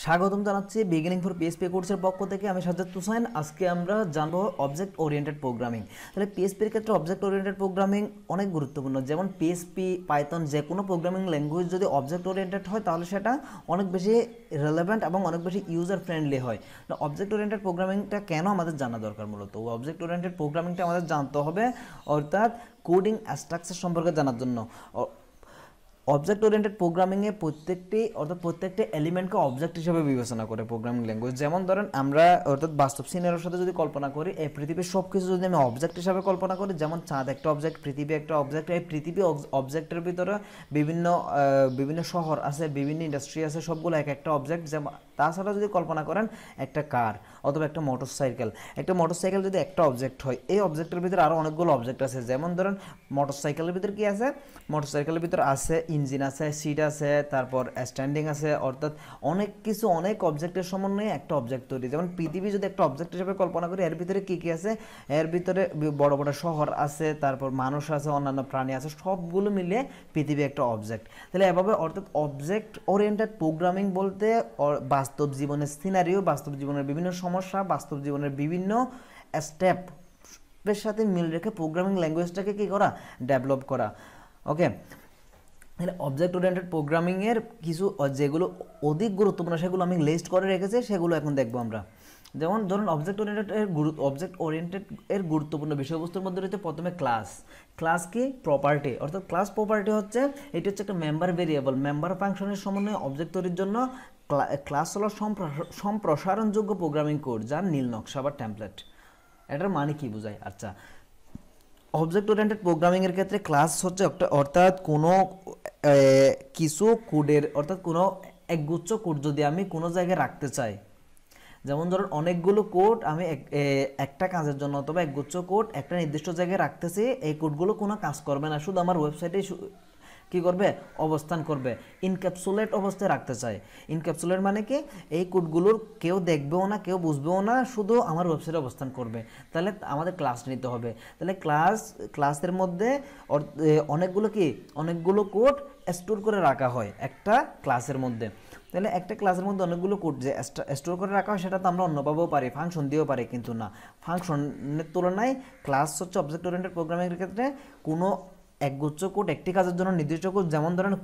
স্বাগতম জানাচ্ছি beginning for PSP কোর্সের পক্ষ থেকে। আমি সাজ্জাদ হুসাইন। আজকে আমরা জানবো অবজেক্ট ওরিয়েন্টেড প্রোগ্রামিং। তাহলে পিএসপির ক্ষেত্রে অবজেক্ট ওরিয়েন্টেড প্রোগ্রামিং অনেক গুরুত্বপূর্ণ। যেমন পিএসপি, পাইথন, যে কোনো প্রোগ্রামিং ল্যাঙ্গুয়েজ যদি অবজেক্ট ওরিয়েন্টেড হয় তাহলে সেটা অনেক বেশি রেলেভেন্ট এবং অনেক বেশি ইউজার ফ্রেন্ডলি হয়। অবজেক্ট ওরিয়েন্টেড প্রোগ্রামিংটা কেন আমাদের জানা দরকার? মূলত অবজেক্ট ওরিয়েন্টেড প্রোগ্রামিংটা আমাদের জানতে হবে, অর্থাৎ কোডিং স্ট্রাকচার সম্পর্কে জানার জন্য। অবজেক্ট ওরিয়েন্টেড প্রোগ্রামিংয়ে প্রত্যেকটি এলিমেন্টকে অবজেক্ট হিসেবে বিবেচনা করে প্রোগ্রামিং ল্যাঙ্গুয়েজ। যেমন ধরেন আমরা অর্থাৎ বাস্তব সিনারিওর সাথে যদি কল্পনা করি, এই পৃথিবীর সব কিছু যদি আমি অবজেক্ট হিসাবে কল্পনা করি, যেমন চাঁদ একটা অবজেক্ট, পৃথিবী একটা অবজেক্ট। এই পৃথিবী অবজেক্টের ভিতরে বিভিন্ন শহর আছে, বিভিন্ন ইন্ডাস্ট্রি আছে, সবগুলো এক একটা অবজেক্ট। যেমন তাছাড়া যদি কল্পনা করেন একটা কার অথবা একটা মোটরসাইকেল যদি একটা অবজেক্ট হয়, এই অবজেক্টের ভিতরে আরও অনেকগুলো অবজেক্ট আছে। যেমন ধরেন মোটরসাইকেলের ভিতরে কি আছে? মোটরসাইকেলের ভিতরে আছে ইঞ্জিন আছে, সিট আছে, তারপর স্ট্যান্ডিং আছে, অর্থাৎ অনেক কিছু, অনেক অবজেক্টের সমন্বয়ে একটা অবজেক্ট তৈরি। যেমন পৃথিবী যদি একটা অবজেক্ট হিসেবে কল্পনা করি, এর ভিতরে কী কী আছে? এর ভিতরে বড় বড় শহর আছে, তারপর মানুষ আছে, অন্যান্য প্রাণী আছে, সবগুলো মিলিয়ে পৃথিবী একটা অবজেক্ট। তাহলে এভাবে অর্থাৎ অবজেক্ট ওরিয়েন্টেড প্রোগ্রামিং বলতে বাস্তব জীবনের সিনারিও, বাস্তব জীবনের বিভিন্ন সমস্যা, বাস্তব জীবনের বিভিন্ন স্টেপের সাথে মিল রেখে প্রোগ্রামিং ল্যাঙ্গুয়েজটাকে কী করা? ডেভেলপ করা। ওকে, তাহলে অবজেক্ট ওরিয়েন্টেড প্রোগ্রামিংয়ের কিছু যেগুলো অধিক গুরুত্বপূর্ণ সেগুলো আমি লিস্ট করে রেখেছি, সেগুলো এখন দেখবো আমরা। যেমন ধরুন অবজেক্ট ওরিয়েন্টেড এর গুরুত্বপূর্ণ বিষয়বস্তুর মধ্যে রয়েছে প্রথমে ক্লাস কি? প্রপার্টি। অর্থাৎ ক্লাস প্রপার্টি হচ্ছে, এটি হচ্ছে একটা মেম্বার ভেরিয়েবল, মেম্বার ফাংশনের সমন্বয়ে অবজেক্ট তৈরির জন্য ক্লাস হলো সম্প্রসারণযোগ্য প্রোগ্রামিং কোড, যার নীল নকশা বা টেমপ্লেট। এটার মানে কি বোঝায়? আচ্ছা, অবজেক্ট ওরিয়েন্টেড প্রোগ্রামিংয়ের ক্ষেত্রে ক্লাস হচ্ছে একটা, অর্থাৎ কোনো কিছু কোডের, অর্থাৎ কোনো একগুচ্ছ কোড যদি আমি কোনো জায়গায় রাখতে চাই, যেমন ধরুন অনেকগুলো কোড আমি একটা কাজের জন্য অথবা একগুচ্ছ কোড একটা নির্দিষ্ট জায়গায় রাখতেছি, এই কোডগুলো কোনো কাজ করবে না, শুধু আমার ওয়েবসাইটে কী করবে? অবস্থান করবে। ইনক্যাপসুলেট অবস্থায় রাখতে চাই। ইনক্যাপসুলেট মানে কি? এই কোডগুলোর কেউ দেখবেও না, কেউ বুঝবেও না, শুধু আমার ওয়েবসাইটে অবস্থান করবে। তাহলে আমাদের ক্লাস নিতে হবে। তাহলে ক্লাসের মধ্যে অনেকগুলো কোড স্টোর করে রাখা হয় একটা ক্লাসের মধ্যে। তাহলে একটা ক্লাসের মধ্যে অনেকগুলো কোড যে স্টোর করে রাখা হয়, সেটা তো আমরা অন্যভাবেও পারি, ফাংশন দিয়েও পারি, কিন্তু না, ফাংশনের তুলনায় ক্লাস হচ্ছে অবজেক্ট ওরিয়েন্টেড প্রোগ্রামিংয়ের ক্ষেত্রে কোনো একগুচ্ছ কোড একটি কাজের জন্য নির্দিষ্ট কোড। যেমন ধরেন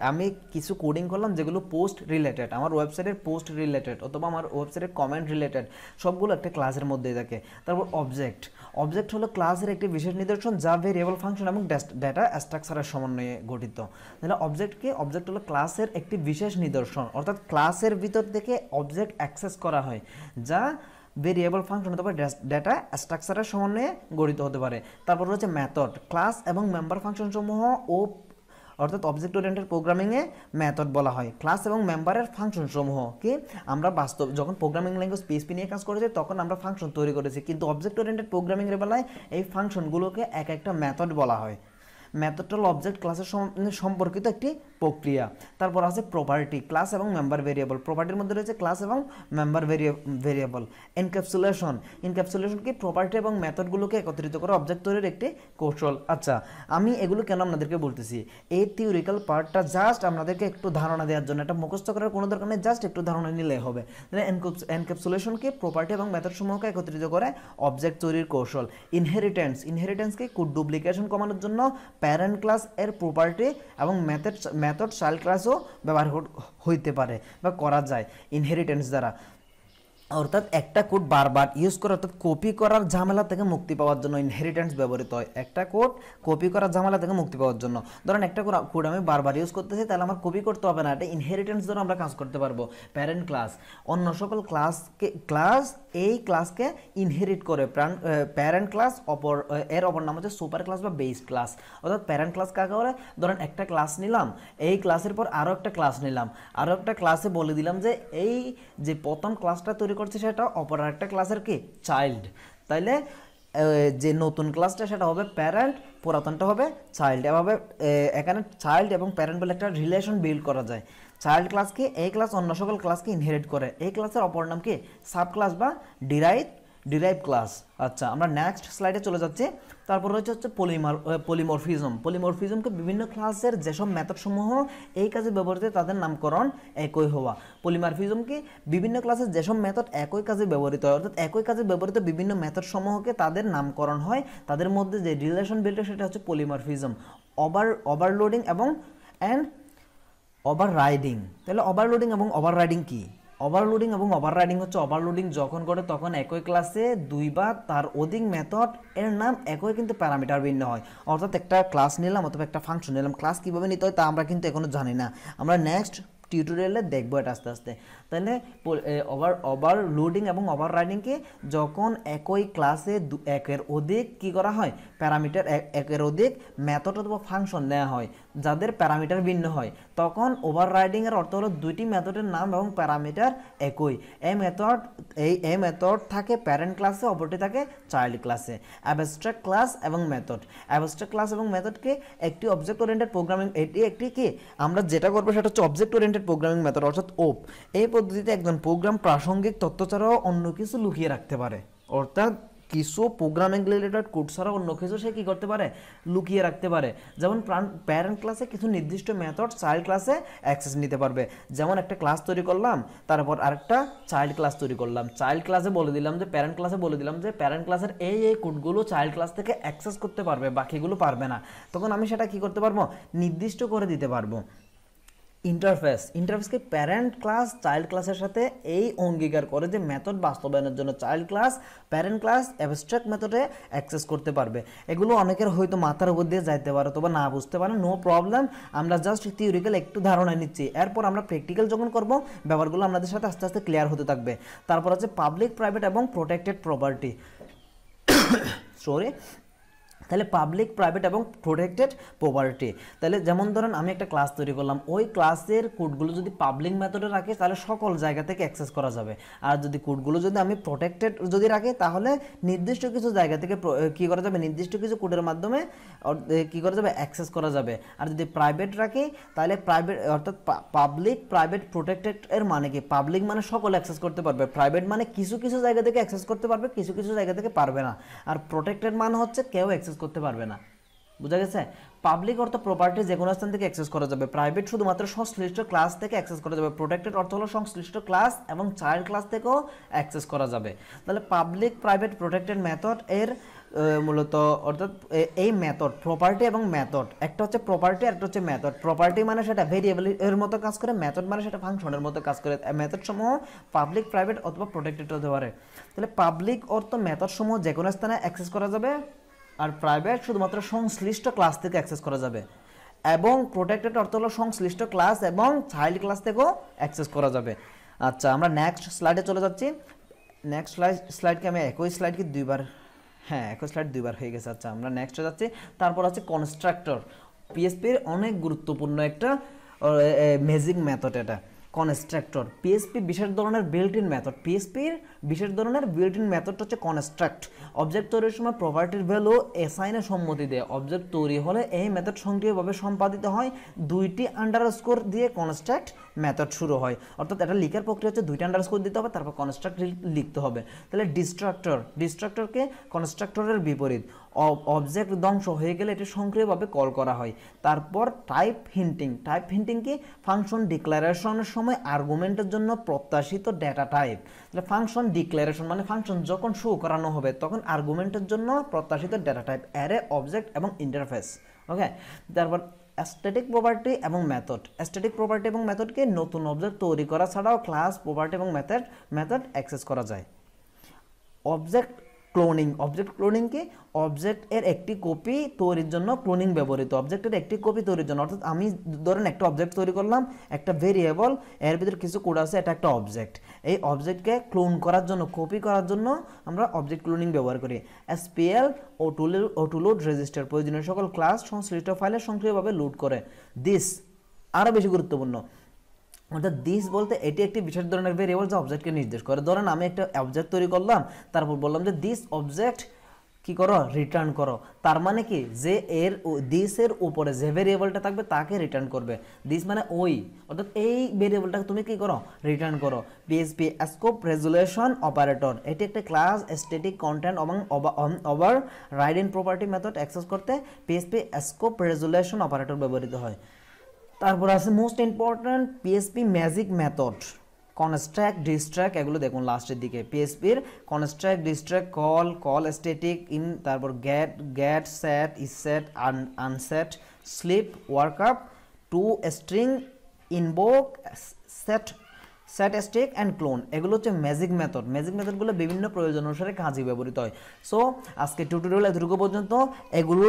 আমি কিছু কোডিং করলাম যেগুলো পোস্ট রিলেটেড, আমার ওয়েবসাইটের পোস্ট রিলেটেড অথবা আমার ওয়েবসাইটের কমেন্ট রিলেটেড, সবগুলো একটা ক্লাসের মধ্যেই থাকে। তারপর অবজেক্ট হলো ক্লাসের একটি বিশেষ নিদর্শন, যা ভেরিয়েবল ফাংশন এবং ডেটা স্ট্রাকচারের সমন্বয়ে গঠিত। তাহলে অবজেক্ট হলো ক্লাসের একটি বিশেষ নিদর্শন, অর্থাৎ ক্লাসের ভিতর থেকে অবজেক্ট অ্যাক্সেস করা হয়, যা ভেরিয়েবল ফাংশন অথবা ডেটা স্ট্রাকচারের সমন্বয়ে গঠিত হতে পারে। তারপর হচ্ছে মেথড। ক্লাস এবং মেম্বার ফাংশন সমূহ অর্থাৎ অবজেক্ট ওরিয়েন্টেড প্রোগ্রামিংয়ে মেথড বলা হয় ক্লাস এবং মেম্বারের ফাংশন সমূহ। কি আমরা যখন প্রোগ্রামিং ল্যাঙ্গুয়েজ পিএইচপি নিয়ে কাজ করেছি তখন আমরা ফাংশন তৈরি করেছি, কিন্তু অবজেক্ট ওরিয়েন্টেড প্রোগ্রামিংয়ের বেলায় এই ফাংশনগুলোকে এক একটা মেথড বলা হয়। মেথড হল অবজেক্ট ক্লাসের সম্পর্কিত একটি প্রক্রিয়া। তারপর আছে প্রপার্টি, ক্লাস এবং মেম্বার ভেরিয়েবল। প্রপার্টির মধ্যে রয়েছে ক্লাস এবং মেম্বার ভেরিয়েবল। এনক্যাপসুলেশন কি? প্রপার্টি এবং মেথডগুলোকে একত্রিত করে অবজেক্ট তৈরির একটি কৌশল। আচ্ছা, আমি এগুলো কেন আপনাদেরকে বলতেছি? এই থিওরিক্যাল পার্টটা জাস্ট আপনাদেরকে একটু ধারণা দেওয়ার জন্য, এটা মুখস্থ করার কোনো দরকার নেই, জাস্ট একটু ধারণা নিলেই হবে। এনক্যাপসুলেশন কি? প্রপার্টি এবং মেথড সমূহকে একত্রিত করে অবজেক্ট তৈরির কৌশল। ইনহেরিটেন্স কি? কোড ডুপ্লিকেশন কমানোর জন্য প্যারেন্ট ক্লাস এর প্রপার্টি এবং মেথড চাইল্ড ক্লাসও ব্যবহার হইতে পারে বা করা যায় ইনহেরিটেন্স দ্বারা। অর্থাৎ একটা কোড বারবার ইউজ করা, অর্থাৎ কপি করার ঝামেলা থেকে মুক্তি পাওয়ার জন্য ইনহেরিটেন্স ব্যবহৃত হয়। একটা কোড কপি করার ঝামেলা থেকে মুক্তি পাওয়ার জন্য। ধরেন একটা কোড আমি বারবার ইউজ করতেছি, তাহলে আমার কপি করতে হবে না, এটা ইনহেরিটেন্স দ্বারা আমরা কাজ করতে পারবো। প্যারেন্ট ক্লাস অন্য সকল এই ক্লাসকে ইনহেরিট করে। প্যারেন্ট ক্লাস এর অপর নাম হচ্ছে সুপার ক্লাস বা বেস ক্লাস। অর্থাৎ প্যারেন্ট ক্লাস কাকে বলে? ধরেন একটা ক্লাস নিলাম, এই ক্লাসের পর আরও একটা ক্লাস নিলাম, আরও একটা ক্লাসে বলে দিলাম যে এই যে প্রথম ক্লাসটা তৈরি করছে সেটা অপর একটা ক্লাসের কি? চাইল্ড। তাইলে যে নতুন ক্লাসটা সেটা হবে প্যারেন্ট, পুরাতনটা হবে চাইল্ড। এভাবে এখানে চাইল্ড এবং প্যারেন্ট বলে একটা রিলেশন বিল্ড করা যায়। চাইল্ড ক্লাসকে এই ক্লাস অন্য সকল ক্লাসকে ইনহেরিট করে। এই ক্লাসের অপর নাম কি? সাব ক্লাস বা ডিরাইভ ক্লাস। আচ্ছা, আমরা নেক্সট স্লাইডে চলে যাচ্ছি। তারপর হচ্ছে পলিমরফিজম। পলিমরফিজমকে বিভিন্ন ক্লাসের যেসব মেথডসমূহ এই কাজে ব্যবহৃত তাদের নামকরণ একই হওয়া। পলিমরফিজমকে বিভিন্ন ক্লাসের যেসব মেথড একই কাজে ব্যবহৃত হয়, অর্থাৎ একই কাজে ব্যবহৃত বিভিন্ন মেথড সমূহকে তাদের নামকরণ হয়, তাদের মধ্যে যে রিলেশন বিল্ড সেটা হচ্ছে পলিমরফিজম। ওভারলোডিং এবং ওভাররাইডিং। তাহলে ওভারলোডিং এবং ওভাররাইডিং কি? ওভারলোডিং এবং ওভাররাইডিং হচ্ছে ওভারলোডিং যখন করে তখন একই ক্লাসে দুই বা তার অধিক মেথড এর নাম একই কিন্তু প্যারামিটার ভিন্ন হয়। অর্থাৎ একটা ক্লাস নিলাম অথবা একটা ফাংশন নিলাম, ক্লাস কীভাবে নিতে হয় তা আমরা কিন্তু এখনো জানি না, আমরা নেক্সট টিউটোরিয়ালে দেখবো এটা আস্তে আস্তে। তাহলে ওভারলোডিং এবং ওভাররাইডিংকে যখন একই ক্লাসে একের অধিক কি করা হয়, প্যারামিটার একের অধিক মেথড অথবা ফাংশন নেওয়া হয় যাদের প্যারামিটার ভিন্ন হয়, তখন ওভাররাইডিং এর অর্থ হলো দুইটি মেথডের নাম এবং প্যারামিটার একই। এই মেথড থাকে প্যারেন্ট ক্লাসে, অপরটি থাকে চাইল্ড ক্লাসে। অ্যাবস্ট্রাক্ট ক্লাস এবং মেথড। অ্যাবস্ট্রাক্ট ক্লাস এবং মেথডকে একটি অবজেক্ট ওরিয়েন্টেড প্রোগ্রামিং, এটি একটি কি আমরা যেটা করবো সেটা হচ্ছে অবজেক্ট ওরিয়েন্টেড প্রোগ্রামিং মেথড অর্থাৎ ওপ। এই পদ্ধতিতে একজন প্রোগ্রাম প্রাসঙ্গিক তথ্য ছাড়াও অন্য কিছু লুকিয়ে রাখতে পারে, অর্থাৎ কিছু প্রোগ্রামিং রিলেটেড কোড ছাড়া অন্য কিছু সে কী করতে পারে, লুকিয়ে রাখতে পারে। যেমন প্যারেন্ট ক্লাসে কিছু নির্দিষ্ট মেথড চাইল্ড ক্লাসে অ্যাক্সেস নিতে পারবে। যেমন একটা ক্লাস তৈরি করলাম, তারপর আরেকটা চাইল্ড ক্লাস তৈরি করলাম। চাইল্ড ক্লাসে বলে দিলাম যে প্যারেন্ট ক্লাসে বলে দিলাম যে প্যারেন্ট ক্লাসের এই কোডগুলো চাইল্ড ক্লাস থেকে অ্যাক্সেস করতে পারবে, বাকিগুলো পারবে না। তখন আমি সেটা কি করতে পারবো, নির্দিষ্ট করে দিতে পারবো। ইন্টারফেসকে প্যারেন্ট ক্লাস চাইল্ড ক্লাসের সাথে এই অঙ্গীকার করে যে মেথড বাস্তবায়নের জন্য child class parent class abstract মেথডে অ্যাক্সেস করতে পারবে। এগুলো অনেকের হয়তো মাথার উপর দিয়ে যাইতে পারে অথবা না বুঝতে পারে, নো প্রবলেম, আমরা জাস্ট থিওরিক্যাল একটু ধারণা নিচ্ছি, এরপর আমরা প্র্যাকটিক্যাল যখন করব ব্যাপারগুলো আমাদের সাথে আস্তে আস্তে ক্লিয়ার হতে থাকবে। তারপর আছে পাবলিক প্রাইভেট এবং প্রোটেক্টেড প্রপার্টি। তাহলে পাবলিক প্রাইভেট এবং প্রোটেক্টেড প্রপার্টি। তাহলে যেমন ধরেন আমি একটা ক্লাস তৈরি করলাম, ওই ক্লাসের কোডগুলো যদি পাবলিক মেথডে রাখি তাহলে সকল জায়গা থেকে অ্যাক্সেস করা যাবে, আর যদি কোডগুলো যদি আমি প্রোটেক্টেড যদি রাখি তাহলে নির্দিষ্ট কিছু জায়গা থেকে কী করা যাবে, নির্দিষ্ট কিছু কোডের মাধ্যমে কী করা যাবে, অ্যাক্সেস করা যাবে। আর যদি প্রাইভেট রাখি তাহলে প্রাইভেট অর্থাৎ পাবলিক প্রাইভেট প্রোটেক্টেড এর মানে কি, পাবলিক মানে সকল অ্যাক্সেস করতে পারবে, প্রাইভেট মানে কিছু কিছু জায়গা থেকে অ্যাক্সেস করতে পারবে, কিছু কিছু জায়গা থেকে পারবে না, আর প্রোটেক্টেড মানে হচ্ছে কেউ অ্যাক্সেস করতে পারবে না। বুঝা গেছে? পাবলিক অর্থ প্রপার্টি যে কোনো স্থান থেকে অ্যাক্সেস করা যাবে, প্রাইভেট শুধুমাত্র সংশ্লিষ্ট ক্লাস থেকে অ্যাক্সেস করা যাবে, প্রোটেক্টেড অর্থ হলো সংশ্লিষ্ট ক্লাস এবং চাইল্ড ক্লাস থেকেও অ্যাক্সেস করা যাবে। তাহলে পাবলিক প্রাইভেট প্রোটেক্টেড মেথড এর মূলত অর্থাৎ এই মেথড প্রপার্টি এবং মেথড, একটা হচ্ছে প্রপার্টি আর একটা হচ্ছে মেথড। প্রপার্টি মানে সেটা ভেরিয়েবল এর মতো কাজ করে, মেথড মানে সেটা ফাংশনের মতো কাজ করে। মেথড সমূহ পাবলিক প্রাইভেট অথবা প্রোটেক্টেড হতে পারে। তাহলে পাবলিক অর্থ মেথড সমূহ যে কোনো স্থানে অ্যাক্সেস করা যাবে, আর প্রাইভেট শুধুমাত্র সংশ্লিষ্ট ক্লাস থেকে অ্যাক্সেস করা যাবে, এবং প্রোটেক্টেড অর্থ হলো সংশ্লিষ্ট ক্লাস এবং চাইল্ড ক্লাস থেকেও অ্যাক্সেস করা যাবে। আচ্ছা, আমরা নেক্সট স্লাইডে চলে যাচ্ছি। নেক্সট স্লাইডকে আমি একই স্লাইডকে দুইবার, হ্যাঁ একই স্লাইড দুইবার হয়ে গেছে। আচ্ছা, আমরা নেক্সটে যাচ্ছি। তারপর আছে কনস্ট্রাক্টর, পিএসপির অনেক গুরুত্বপূর্ণ একটা ম্যাজিক মেথড এটা কনস্ট্রাক্টর। পিএসপি বিশেষ ধরনের বিল্ট ইন মেথড, পিএসপির বিশেষ ধরনের বিল্ট ইন মেথড হচ্ছে কনস্ট্রাক্ট। অবজেক্ট তৈরির সময় প্রপার্টির ভ্যালু অ্যাসাইনে সম্মতি দেয়। অবজেক্ট তৈরি হলে এই মেথড সক্রিয়ভাবে সম্পাদিত হয়, দুইটি আন্ডারস্কোর দিয়ে কনস্ট্রাক্ট মেথড শুরু হয়। অর্থাৎ এটা লিখার প্রক্রিয়া হচ্ছে দুইটা আন্ডারস্কোর দিতে হবে, তারপর কনস্ট্রাক্ট লিখতে হবে। তাহলে ডিস্ট্রাক্টরকে কনস্ট্রাক্টরের বিপরীত, অবজেক্ট ধ্বংস হয়ে গেলে এটি সক্রিয়ভাবে কল করা হয়। তারপর টাইপ হিন্টিং কি, ফাংশন ডিক্লারেশনের সময় আর্গুমেন্টের জন্য প্রত্যাশিত ডেটা টাইপ। তাহলে ফাংশন ডিক্লারেশন মানে ফাংশন যখন শো করানো হবে তখন আর্গুমেন্টের জন্য প্রত্যাশিত ডেটা টাইপ, অ্যারে, অবজেক্ট এবং ইন্টারফেস। ওকে, তারপর স্ট্যাটিক প্রপার্টি এবং মেথড। স্ট্যাটিক প্রপার্টি এবং মেথডকে নতুন অবজেক্ট তৈরি করা ছাড়াও ক্লাস, প্রপার্টি এবং মেথড অ্যাক্সেস করা যায়। অবজেক্ট ক্লোনিং কি, অবজেক্ট এর একটি কপি তৈরির জন্য ক্লোনিং ব্যবহৃত। অবজেক্টের একটি কপি তৈরির জন্য, অর্থাৎ আমি ধরেন একটা অবজেক্ট তৈরি করলাম, একটা ভেরিয়েবল, এর ভিতরে কিছু কোড আছে, এটা একটা অবজেক্ট। এই অবজেক্টকে ক্লোন করার জন্য, কপি করার জন্য আমরা অবজেক্ট ক্লোনিং ব্যবহার করি। এসপিএল অটো লোড রেজিস্টার প্রয়োজনীয় সকল ক্লাস সংশ্লিষ্ট ফাইলে সক্রিয়ভাবে লোড করে। দিস আরও বেশি গুরুত্বপূর্ণ, অর্থাৎ দিস বলতে এটি একটি বিশেষ ধরনের ভেরিয়েবল যা অবজেক্টকে নির্দেশ করে। ধরেন আমি একটা অবজেক্ট তৈরি করলাম, তারপর বললাম যে দিস অবজেক্ট কি করো রিটার্ন করো। তার মানে কি যে এর দিস এর উপরে যে ভেরিয়েবলটা থাকবে তাকে রিটার্ন করবে। দিস মানে ওই, অর্থাৎ এই ভেরিয়েবলটাকে তুমি কি করো রিটার্ন করো। পিএসপি স্কোপ রেজুলেশন অপারেটর, এটি একটা ক্লাস স্ট্যাটিক কন্টেন্ট এবং overriding property method access করতে পিএসপি স্কোপ রেজুলেশন অপারেটর ব্যবহৃত হয়। তারপর আছে most important PHP magic method, construct destruct, এগুলো দেখুন লাস্টের দিকে। পিএসপির construct destruct call static in, তারপর get set isset unset sleep wakeup to string invoke set static and clone, এগুলো হচ্ছে ম্যাজিক মেথড। ম্যাজিক মেথডগুলো বিভিন্ন প্রয়োজন অনুসারে কাজে ব্যবহৃত হয়। সো আজকে টিউটোরিয়াল এতটুকু পর্যন্ত। এগুলো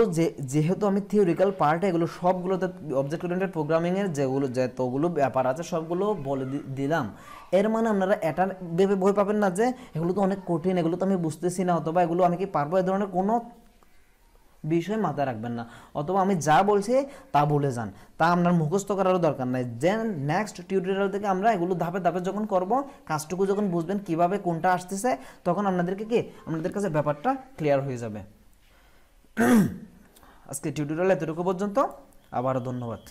যেহেতু আমি থিওরিক্যাল পার্ট, এগুলো সবগুলোতে অবজেক্ট ওরিয়েন্টেড প্রোগ্রামিংয়ের যেগুলো যতগুলো ব্যাপার আছে সবগুলো বলে দিলাম। এর মানে আপনারা এটা ভেবে ভয় পাবেন না যে এগুলো তো অনেক কঠিন, এগুলো তো আমি বুঝতেছি না, অথবা এগুলো আমি কি পারবো, এই ধরনের কোনো বিষয় মাথায় রাখবেন না, অথবা আমি যা বলছি তা ভুলে যান, তা আপনার মুখস্থ করারও দরকার নাই। দেন নেক্সট টিউটোরিয়াল থেকে আমরা এগুলো ধাপে ধাপে যখন করব, কাজটুকু যখন বুঝবেন কিভাবে কোনটা আসতেছে, তখন আপনাদের কাছে ব্যাপারটা ক্লিয়ার হয়ে যাবে। আজকে টিউটোরিয়াল এতটুকু পর্যন্ত, আবারও ধন্যবাদ।